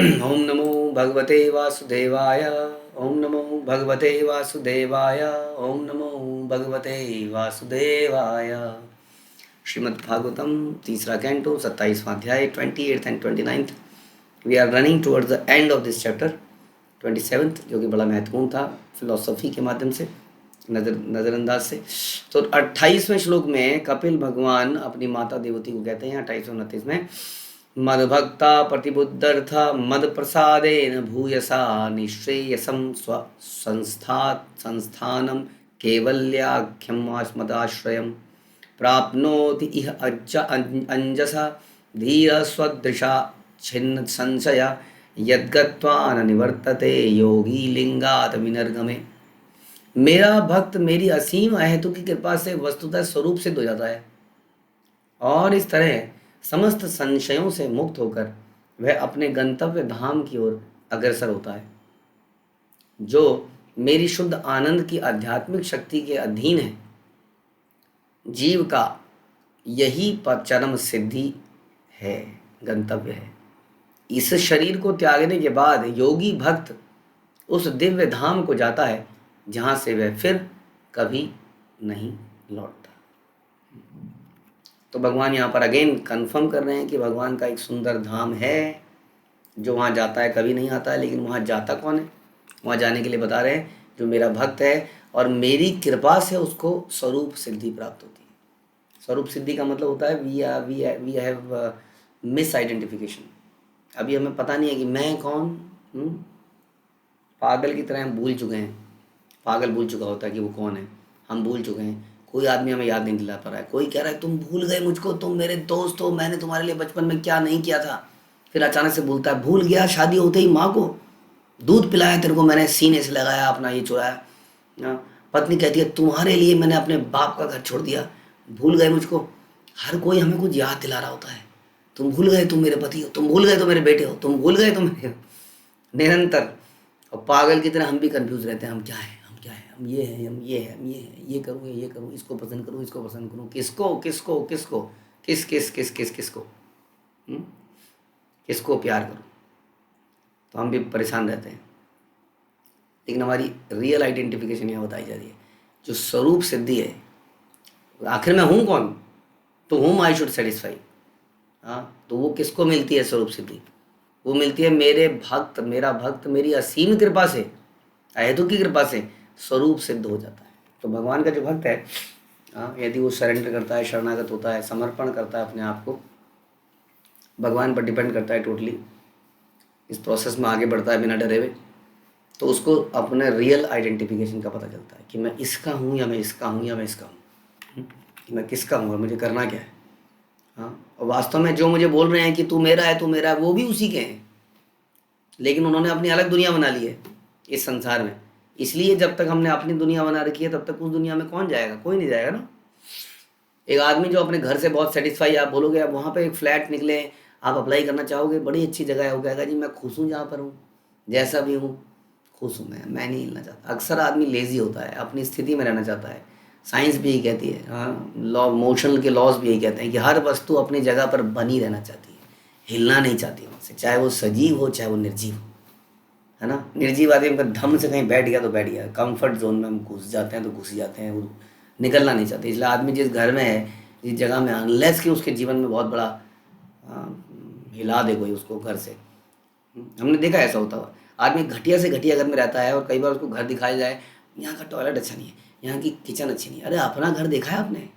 ओम नमो भगवते वासुदेवाय। ओम नमो भगवते वासुदेवाय। ओम नमो भगवते वासुदेवाय। श्रीमद् भागवतम तीसरा कैंटो 27वां अध्याय 28th and 29th। We are running towards the end of this chapter 27th, जो कि बड़ा महत्वपूर्ण था फिलॉसफी के माध्यम से, नज़रअंदाज से। तो 28वें श्लोक में कपिल भगवान अपनी माता देवती को कहते हैं 28 और 29 में, मद्भक्ता प्रतिबुद्धर्थ मद प्रसादेन भूयसा निश्रेयसं स्व संस्थानम कैवल्याख्यम आस्मदाश्रयम् प्राप्नोति इह अंजसा धीर स्वदृशा छिन्न संशय यद्गत्वा न निवर्तते योगी लिंगात विनर्गमे। मेरा भक्त मेरी असीम अहेतु की कृपा से वस्तुतः स्वरूप सिद्ध हो जाता है और इस तरह समस्त संशयों से मुक्त होकर वह अपने गंतव्य धाम की ओर अग्रसर होता है, जो मेरी शुद्ध आनंद की आध्यात्मिक शक्ति के अधीन है। जीव का यही परम सिद्धि है, गंतव्य है। इस शरीर को त्यागने के बाद योगी भक्त उस दिव्य धाम को जाता है जहाँ से वह फिर कभी नहीं लौटता। तो भगवान यहाँ पर अगेन कंफर्म कर रहे हैं कि भगवान का एक सुंदर धाम है जो वहाँ जाता है कभी नहीं आता है, लेकिन वहाँ जाता कौन है? वहाँ जाने के लिए बता रहे हैं जो मेरा भक्त है और मेरी कृपा से उसको स्वरूप सिद्धि प्राप्त होती है। स्वरूप सिद्धि का मतलब होता है वी हैव मिस आइडेंटिफिकेशन। अभी हमें पता नहीं है कि मैं कौन। पागल की तरह हम भूल चुके हैं। पागल भूल चुका होता है कि वो कौन है, हम भूल चुके हैं। कोई आदमी हमें याद नहीं दिला पा रहा है। कोई कह रहा है तुम भूल गए मुझको, तुम मेरे दोस्त हो, मैंने तुम्हारे लिए बचपन में क्या नहीं किया था। फिर अचानक से बोलता है भूल गया, शादी होते ही माँ को दूध पिलाया, तेरे को मैंने सीने से लगाया, अपना ये चुराया। पत्नी कहती है तुम्हारे लिए मैंने अपने बाप का घर छोड़ दिया, भूल गए मुझको। हर कोई हमें कुछ याद दिला रहा होता है। तुम भूल गए तुम मेरे पति हो, तुम भूल गए तुम मेरे बेटे हो, तुम भूल गए तुम मेरे हो। निरंतर। और पागल की तरह हम भी कंफ्यूज रहते हैं, हम क्या है, हम क्या है, हम ये हैं, हम ये है, हम ये है, ये करूँ ये करूँ, इसको पसंद करूँ, इसको पसंद करूँ, किसको किसको किसको किस किस किस किस किसको किसको प्यार करूँ। तो हम भी परेशान रहते हैं। लेकिन हमारी रियल आइडेंटिफिकेशन यहाँ बताई जा रही है, जो स्वरूप सिद्धि है। आखिर में हूँ कौन? तो whom I should satisfy। हाँ, तो वो किसको मिलती है स्वरूप सिद्धि? वो मिलती है मेरे भक्त, मेरा भक्त मेरी असीम कृपा से, अहेतु की कृपा से स्वरूप सिद्ध हो जाता है। तो भगवान का जो भक्त है, यदि वो सरेंडर करता है, शरणागत होता है, समर्पण करता है अपने आप को, भगवान पर डिपेंड करता है टोटली, इस प्रोसेस में आगे बढ़ता है बिना डरे हुए, तो उसको अपने रियल आइडेंटिफिकेशन का पता चलता है कि मैं इसका हूँ या मैं इसका हूँ या मैं इसका हूँ, कि मैं किसका हूँ और मुझे करना क्या है। और वास्तव में जो मुझे बोल रहे हैं कि तू मेरा है, तू मेरा है, वो भी उसी के हैं, लेकिन उन्होंने अपनी अलग दुनिया बना ली है इस संसार में। इसलिए जब तक हमने अपनी दुनिया बना रखी है तब तक उस दुनिया में कौन जाएगा? कोई नहीं जाएगा ना। एक आदमी जो अपने घर से बहुत सेटिस्फाई, आप बोलोगे अब वहाँ पे एक फ्लैट निकले, आप अप्लाई करना चाहोगे, बड़ी अच्छी जगह है, वो कहेगा जी मैं खुश हूँ जहाँ पर हूँ, जैसा भी हूँ खुश हूँ, मैं नहीं हिलना चाहता। अक्सर आदमी लेजी होता है, अपनी स्थिति में रहना चाहता है। साइंस भी यही कहती है, लॉ मोशन के लॉज भी यही कहते हैं कि हर वस्तु अपनी जगह पर बनी रहना चाहती है, हिलना नहीं चाहती वहाँ से, चाहे वो सजीव हो चाहे वो निर्जीव हो, है ना। निर्जीव आदमी का धम से कहीं बैठ गया तो बैठ गया, कंफर्ट जोन में हम घुस जाते हैं तो घुस जाते हैं, वो निकलना नहीं चाहते। इसलिए आदमी जिस घर में है, जिस जगह में, अनलेस कि उसके जीवन में बहुत बड़ा हिला दे कोई उसको घर से। हमने देखा ऐसा होता हुआ। आदमी घटिया से घटिया घर में रहता है और कई बार उसको घर दिखाया जाए, यहाँ का टॉयलेट अच्छा नहीं है, यहाँ की किचन अच्छी नहीं है। अरे अपना घर देखा है आपने?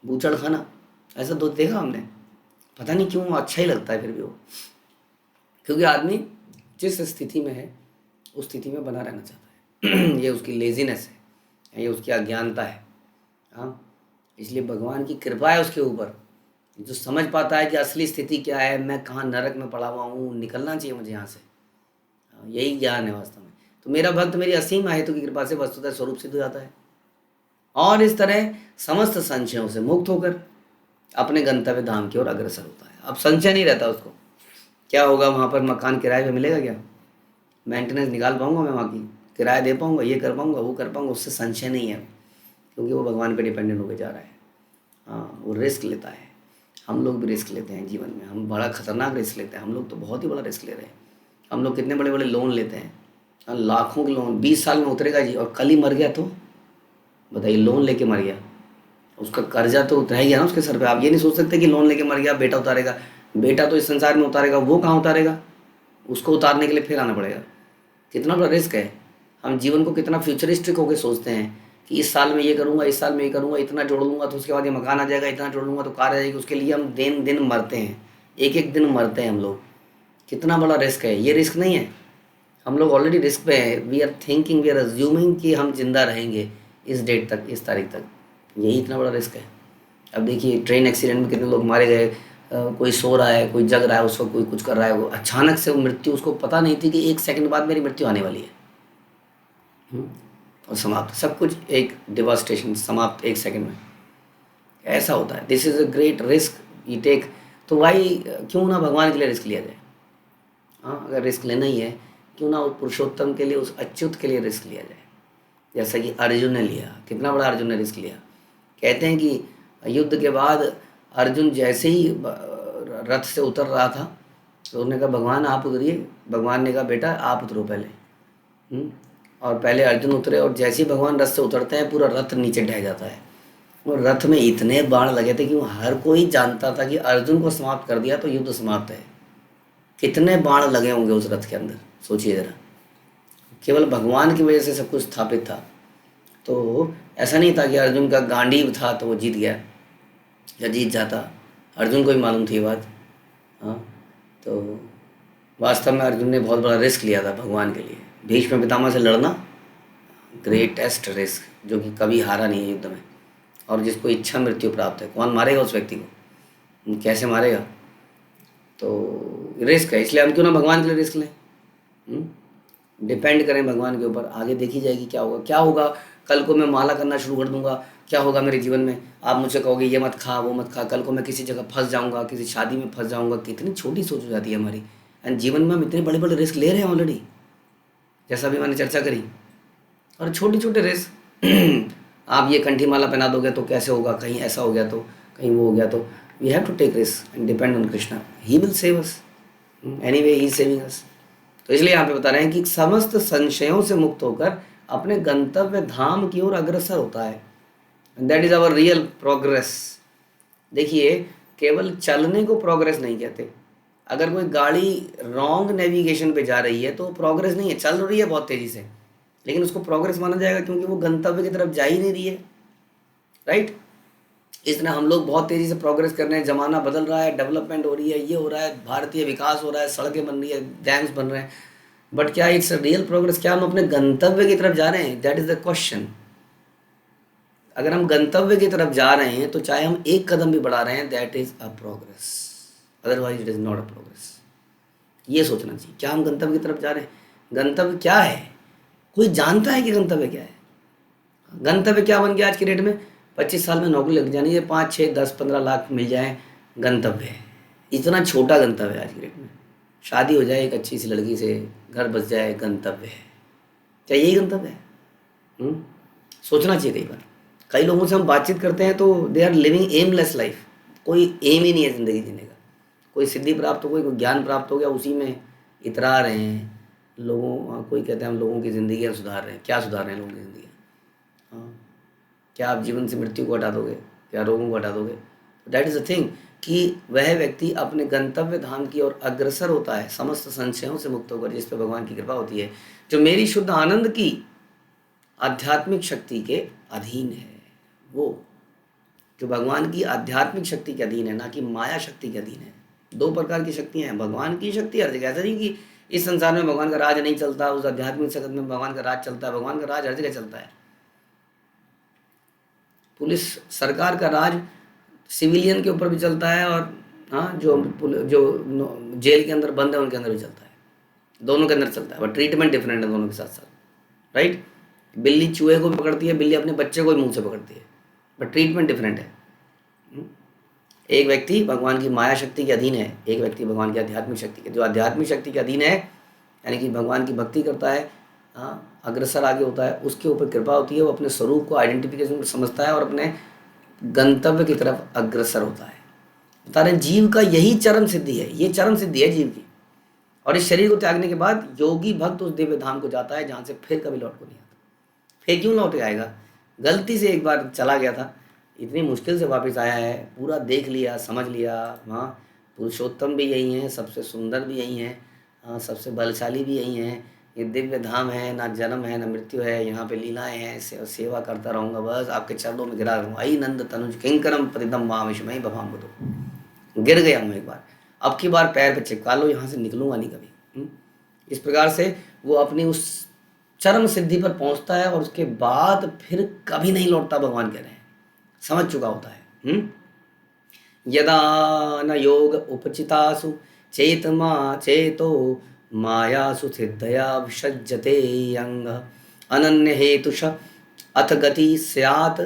बूचड़ खाना ऐसा दो देखा हमने? पता नहीं क्यों अच्छा ही लगता है फिर भी वो, क्योंकि आदमी जिस स्थिति में है उस स्थिति में बना रहना चाहता है। ये उसकी लेजीनेस है, ये उसकी अज्ञानता है। हाँ, इसलिए भगवान की कृपा है उसके ऊपर, जो समझ पाता है कि असली स्थिति क्या है, मैं कहाँ नरक में पड़ा हुआ हूँ, निकलना चाहिए मुझे यहाँ से। यही ज्ञान है वास्तव में। तो मेरा भक्त मेरी असीम हेतु की कृपा से वस्तुतः स्वरूप सिद्ध हो जाता है और इस तरह समस्त संशयों से मुक्त होकर अपने गंतव्य धाम की ओर अग्रसर होता है। अब संशय नहीं रहता उसको, क्या होगा वहाँ पर, मकान किराए पे मिलेगा क्या, मेंटेनेंस निकाल पाऊंगा मैं, वहाँ की किराया दे पाऊंगा, ये कर पाऊंगा वो कर पाऊंगा, उससे संशय नहीं है, क्योंकि वो भगवान पे डिपेंडेंट होकर जा रहा है। हाँ, वो रिस्क लेता है। हम लोग भी रिस्क लेते हैं जीवन में, हम बड़ा खतरनाक रिस्क लेते हैं, हम लोग तो बहुत ही बड़ा रिस्क ले रहे हैं। हम लोग कितने बड़े बड़े लोन लेते हैं, लाखों के लोन, 20 साल में उतरेगा जी, और कल ही मर गया तो बताइए, लोन लेके मर गया, उसका कर्जा तो उतर ही गया ना उसके सर पे। आप ये नहीं सोच सकते कि लोन लेके मर गया बेटा उतारेगा, बेटा तो इस संसार में उतारेगा, वो कहाँ उतारेगा, उसको उतारने के लिए फिर आना पड़ेगा। कितना बड़ा रिस्क है। हम जीवन को कितना फ्यूचरिस्टिक होकर सोचते हैं कि इस साल में ये करूँगा, इस साल में ये करूँगा, इतना जोड़ लूँगा तो उसके बाद ये मकान आ जाएगा, इतना जोड़ लूँगा तो कार आ जाएगी, उसके लिए हम दिन दिन मरते हैं, एक एक दिन मरते हैं हम लोग। कितना बड़ा रिस्क है ये, रिस्क नहीं है, हम लोग ऑलरेडी रिस्क पे हैं। We are thinking, we are assuming कि हम जिंदा रहेंगे इस डेट तक, इस तारीख तक, यही इतना बड़ा रिस्क है। अब देखिए ट्रेन एक्सीडेंट में कितने लोग मारे गए, कोई सो रहा है, कोई जग रहा है, उसको कोई कुछ कर रहा है, वो अचानक से वो मृत्यु, उसको पता नहीं थी कि 1 सेकंड बाद मेरी मृत्यु आने वाली है। और समाप्त, सब कुछ एक डिवास्टेशन, समाप्त 1 सेकंड में। ऐसा होता है। This is a great risk you take. तो भाई क्यों ना भगवान के लिए रिस्क लिया जाए। हाँ, अगर रिस्क लेना ही है, क्यों ना उस पुरुषोत्तम के लिए, उस अच्युत के लिए रिस्क लिया जाए, जैसा कि अर्जुन ने लिया। कितना बड़ा अर्जुन ने रिस्क लिया। कहते हैं कि युद्ध के बाद अर्जुन जैसे ही रथ से उतर रहा था तो उसने कहा भगवान आप उतरिए। भगवान ने कहा बेटा आप उतरो पहले। और पहले अर्जुन उतरे, और जैसे ही भगवान रथ से उतरते हैं पूरा रथ नीचे ढह जाता है। और रथ में इतने बाण लगे थे कि हर कोई जानता था कि अर्जुन को समाप्त कर दिया तो युद्ध समाप्त है। कितने बाण लगे होंगे उस रथ के अंदर, सोचिए ज़रा। केवल भगवान की वजह से सब कुछ स्थापित था। तो ऐसा नहीं था कि अर्जुन का गांडीव था तो वो जीत गया या जीत जाता, अर्जुन को भी मालूम थी ये बात। हाँ, तो वास्तव में अर्जुन ने बहुत बड़ा रिस्क लिया था भगवान के लिए। भीष्म पितामह से लड़ना, ग्रेटेस्ट रिस्क, जो कि कभी हारा नहीं है युद्ध में, और जिसको इच्छा मृत्यु प्राप्त है। कौन मारेगा उस व्यक्ति को, कैसे मारेगा, तो रिस्क है। इसलिए हम क्यों ना भगवान के लिए रिस्क लें, डिपेंड करें भगवान के ऊपर। आगे देखी जाएगी क्या होगा। क्या होगा, कल को मैं माला करना शुरू कर दूंगा, क्या होगा मेरे जीवन में। आप मुझसे कहोगे ये मत खा वो मत खा, कल को मैं किसी जगह फंस जाऊंगा, किसी शादी में फंस जाऊंगा। कितनी छोटी सोच हो जाती है हमारी। एंड जीवन में हम इतने बड़े बड़े रिस्क ले रहे हैं ऑलरेडी, जैसा भी मैंने चर्चा करी। और छोटे छोटे रिस्क आप ये कंठी माला पहना दोगे तो कैसे होगा, कहीं ऐसा हो गया तो, कहीं वो हो गया तो। We have to take risk and depend on Krishna, he will save us, anyway he is saving us. तो इसलिए यहाँ पे बता रहे हैं कि समस्त संशयों से मुक्त होकर अपने गंतव्य धाम की ओर अग्रसर होता है। That is our real progress. देखिए केवल चलने को प्रोग्रेस नहीं कहते। अगर कोई गाड़ी रॉन्ग नेविगेशन पे जा रही है तो प्रोग्रेस नहीं है, चल रही है बहुत तेजी से, लेकिन उसको प्रोग्रेस माना जाएगा क्योंकि वो गंतव्य की तरफ जा ही नहीं रही है, राइट। इस तरह हम लोग बहुत तेजी से प्रोग्रेस कर रहे हैं, जमाना बदल रहा है, डेवलपमेंट हो रही है, ये हो रहा है, भारतीय विकास हो रहा है, सड़कें बन रही है, डैम्स बन रहे हैं, बट क्या इट्स रियल प्रोग्रेस? क्या हम अपने गंतव्य की तरफ जा रहे हैं? That is the question. अगर हम गंतव्य की तरफ जा रहे हैं तो चाहे हम एक कदम भी बढ़ा रहे हैं, that is a progress, otherwise it is not a progress. ये सोचना चाहिए, क्या हम गंतव्य की तरफ जा रहे हैं? गंतव्य क्या है? कोई जानता है कि गंतव्य क्या है? गंतव्य क्या बन गया आज की डेट में? 25 साल में नौकरी लग जानी है, 5, 6, 10, 15 लाख मिल जाए, गंतव्य है। इतना छोटा गंतव्य है आज की डेट में। शादी हो जाए एक अच्छी सी लड़की से, घर बस जाए, गंतव्य है। क्या यही गंतव्य है? सोचना चाहिए। कई बार कई लोगों से हम बातचीत करते हैं तो they are living aimless life. कोई एम ही नहीं है ज़िंदगी जीने का। कोई सिद्धि प्राप्त हो गई, कोई ज्ञान प्राप्त हो गया, उसी में इतरा रहे हैं लोगों। कोई कहते हैं हम लोगों की ज़िंदगियाँ सुधार रहे हैं। क्या सुधार रहे हैं लोगों की ज़िंदगी? हाँ, क्या आप जीवन से मृत्यु को हटा दोगे? क्या रोगों को हटा दोगे? दैट इज़ अ थिंग कि वह व्यक्ति अपने गंतव्य धाम की ओर अग्रसर होता है समस्त संशयों से मुक्त होकर, जिस पर भगवान की कृपा होती है, जो मेरी शुद्ध आनंद की आध्यात्मिक शक्ति के अधीन है। वो जो भगवान की आध्यात्मिक शक्ति के अधीन है, ना कि माया शक्ति के अधीन है। 2 प्रकार की शक्तियाँ हैं, भगवान की शक्ति हर जगह। ऐसा नहीं कि इस संसार में भगवान का राज नहीं चलता, उस आध्यात्मिक जगत में भगवान का राज चलता है। भगवान का राज हर जगह चलता है। पुलिस सरकार का राज सिविलियन के ऊपर भी चलता है, और हाँ, जो जेल के अंदर बंद है उनके अंदर भी चलता है। दोनों के अंदर चलता है, बट ट्रीटमेंट डिफरेंट है दोनों के साथ साथ, राइट। बिल्ली चूहे को भी पकड़ती है, बिल्ली अपने बच्चे को भी मुंह से पकड़ती है, बट ट्रीटमेंट डिफरेंट है। एक व्यक्ति भगवान की माया शक्ति के अधीन है, एक व्यक्ति भगवान की आध्यात्मिक शक्ति के। जो आध्यात्मिक शक्ति के अधीन है, यानी कि भगवान की भक्ति करता है, हाँ, अग्रसर आगे होता है, उसके ऊपर कृपा होती है, वो अपने स्वरूप को आइडेंटिफिकेशन समझता है और अपने गंतव्य की तरफ अग्रसर होता है। बता रहे हैं जीव का यही चरम सिद्धि है, ये चरम सिद्धि है जीव की। और इस शरीर को त्यागने के बाद योगी भक्त उस दिव्य धाम को जाता है जहाँ से फिर कभी लौट को नहीं आता। फिर क्यों लौट के आएगा? गलती से एक बार चला गया था, इतनी मुश्किल से वापस आया है, पूरा देख लिया, समझ लिया, हाँ पुरुषोत्तम भी यही हैं, सबसे सुंदर भी यही हैं, हाँ सबसे बलशाली भी यही हैं, ये दिव्य धाम है, ना जन्म है ना मृत्यु है, यहाँ पे लीलाएं हैं, सेवा करता रहूँगा, बस आपके चरणों में गिरा रहूँगा। आई नंद तनुज किंकरम प्रतिदम मामिषमय भवाम बुधो। गिर गया हूँ एक बार, अब की बार पैर पे चिपका लो, यहाँ से निकलूंगा नहीं कभी। इस प्रकार से वो अपनी उस चरम सिद्धि पर पहुंचता है और उसके बाद फिर कभी नहीं लौटता, भगवान कह रहे हैं, समझ चुका होता है। यदा न योग उपचितासु चेतमा चेतो मायासु सिद्धया विसज्जते अंग अनन्य हेतुष अथ गति स्यात्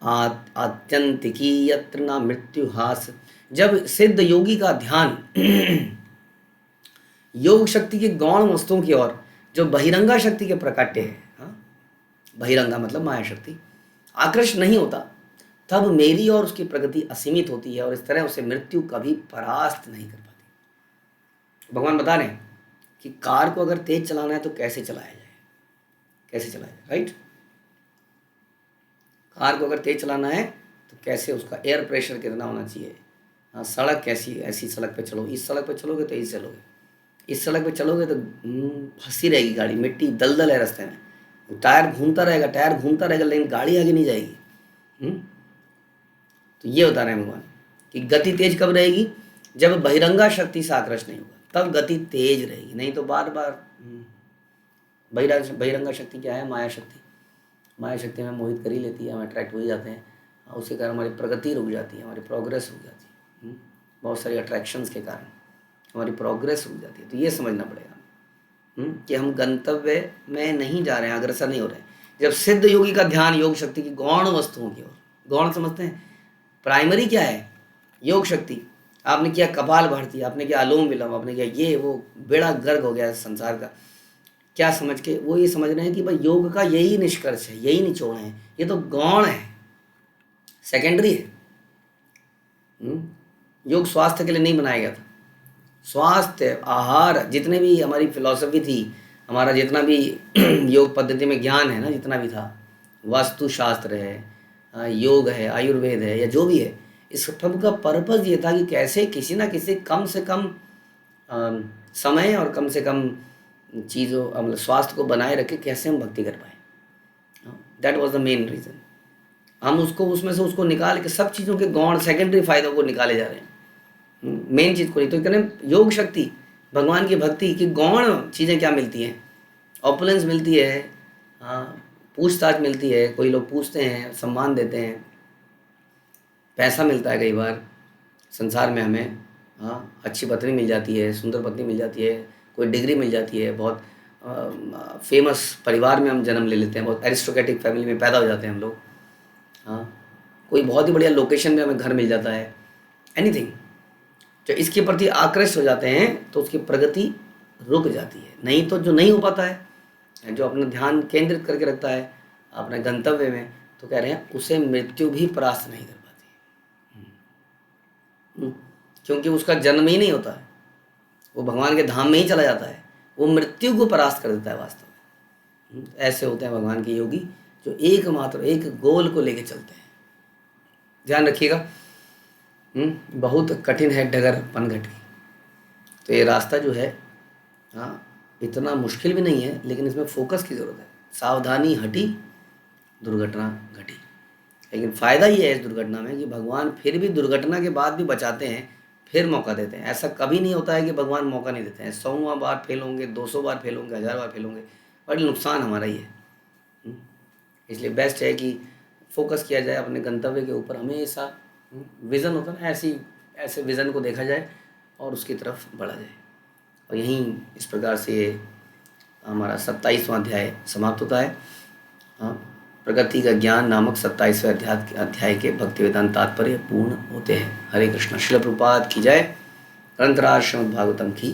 आत्यंतिकी यत्र न मृत्युहास। जब सिद्ध योगी का ध्यान योग शक्ति की गौण वस्तुओं की ओर, जो बहिरंगा शक्ति के प्रकाट्य है, हाँ बहिरंगा मतलब माया शक्ति, आकृष्ट नहीं होता, तब मेरी और उसकी प्रगति असीमित होती है और इस तरह उसे मृत्यु कभी परास्त नहीं कर पाती। भगवान बता रहे हैं कि कार को अगर तेज चलाना है तो कैसे चलाया जाए, कैसे चलाया जाए, राइट। कार को अगर तेज चलाना है तो कैसे, उसका एयर प्रेशर कितना होना चाहिए, हाँ सड़क कैसी, ऐसी सड़क पे चलो, इस सड़क पे चलोगे तो ऐसे चलोगे, इस सड़क पे चलोगे तो फंसी रहेगी गाड़ी, मिट्टी दलदल है रास्ते में, टायर घूमता रहेगा लेकिन गाड़ी आगे नहीं जाएगी। तो ये बता रहे हैं भगवान कि गति तेज कब रहेगी? जब बहिरंगा शक्ति से आकृष्ट नहीं होगा, तब गति तेज रहेगी, नहीं तो बार बार बहिरंगा शक्ति क्या है? माया शक्ति। माया शक्ति हमें मोहित कर ही लेती है, हम अट्रैक्ट हो ही जाते हैं, उसके कारण हमारी प्रगति रुक जाती है, हमारी प्रोग्रेस रुक जाती है। बहुत सारी अट्रैक्शंस के कारण हमारी प्रोग्रेस रुक जाती है। तो ये समझना पड़ेगा कि हम गंतव्य में नहीं जा रहे हैं, अग्रसर नहीं हो रहे हैं। जब सिद्ध योगी का ध्यान योग शक्ति की गौण वस्तुओं की ओर, गौण समझते हैं, प्राइमरी क्या है? योग शक्ति। आपने किया कपाल भारती, आपने किया अनुलोम विलोम, आपने किया ये वो, बेड़ा गर्क हो गया संसार का, क्या समझ के वो ये समझ रहे हैं कि भाई योग का यही निष्कर्ष है, यही निचोड़ है, ये तो गौण है, सेकेंडरी है। योग स्वास्थ्य के लिए नहीं बनाया गया था। स्वास्थ्य, आहार, जितने भी हमारी फिलॉसफी थी, हमारा जितना भी योग पद्धति में ज्ञान है ना, जितना भी था, वास्तुशास्त्र है, योग है, आयुर्वेद है, या जो भी है, इस सब का पर्पज़ ये था कि कैसे किसी ना किसी कम से कम समय और कम से कम चीज़ों, मतलब स्वास्थ्य को बनाए रखे, कैसे हम भक्ति कर पाए। That was the main reason. हम उसको उसमें से उसको निकाल के सब चीज़ों के गौण सेकेंडरी फायदों को निकाले जा रहे हैं, मेन चीज़ को नहीं। तो कहते योग शक्ति, भगवान की भक्ति की गौण चीज़ें क्या मिलती हैं? ऑपुलेंस मिलती है, हाँ पूछताछ मिलती है, कोई लोग पूछते हैं, सम्मान देते हैं, पैसा मिलता है, कई बार संसार में हमें, हाँ अच्छी पत्नी मिल जाती है, सुंदर पत्नी मिल जाती है, कोई डिग्री मिल जाती है, बहुत फेमस परिवार में हम जन्म ले लेते हैं, बहुत एरिस्टोक्रेटिक फैमिली में पैदा हो जाते हैं हम लोग, हाँ कोई बहुत ही बढ़िया लोकेशन में हमें घर मिल जाता है, एनीथिंग। जो इसके प्रति आकृष्ट हो जाते हैं तो उसकी प्रगति रुक जाती है। नहीं तो जो नहीं हो पाता है, जो अपना ध्यान केंद्रित करके रखता है अपने गंतव्य में, तो कह रहे हैं उसे मृत्यु भी परास्त नहीं कर पाती, क्योंकि उसका जन्म ही नहीं होता है, वो भगवान के धाम में ही चला जाता है, वो मृत्यु को परास्त कर देता है वास्तव में। ऐसे होते हैं भगवान के योगी, जो एकमात्र एक गोल को लेके चलते हैं। ध्यान रखिएगा, बहुत कठिन है डगर पनघट की। तो ये रास्ता जो है, हाँ इतना मुश्किल भी नहीं है, लेकिन इसमें फोकस की ज़रूरत है। सावधानी हटी, दुर्घटना घटी। लेकिन फ़ायदा ये है इस दुर्घटना में कि भगवान फिर भी दुर्घटना के बाद भी बचाते हैं, फिर मौका देते हैं। ऐसा कभी नहीं होता है कि भगवान मौका नहीं देते हैं। 100वां बार फेल होंगे, 200 बार फेल होंगे, 1000 बार फेल होंगे, बट नुकसान हमारा ही है। इसलिए बेस्ट है कि फोकस किया जाए अपने गंतव्य के ऊपर। हमेशा विज़न होता है ना, ऐसे विज़न को देखा जाए और उसकी तरफ बढ़ा जाए। और यहीं इस प्रकार से हमारा 27वां अध्याय समाप्त होता है। हाँ, प्रगति का ज्ञान नामक 27वें अध्याय के भक्ति वेदांत तात्पर्य पूर्ण होते हैं। हरे कृष्ण। श्रील प्रभुपाद की जय। ग्रंथराज श्रीमद् भागवतम की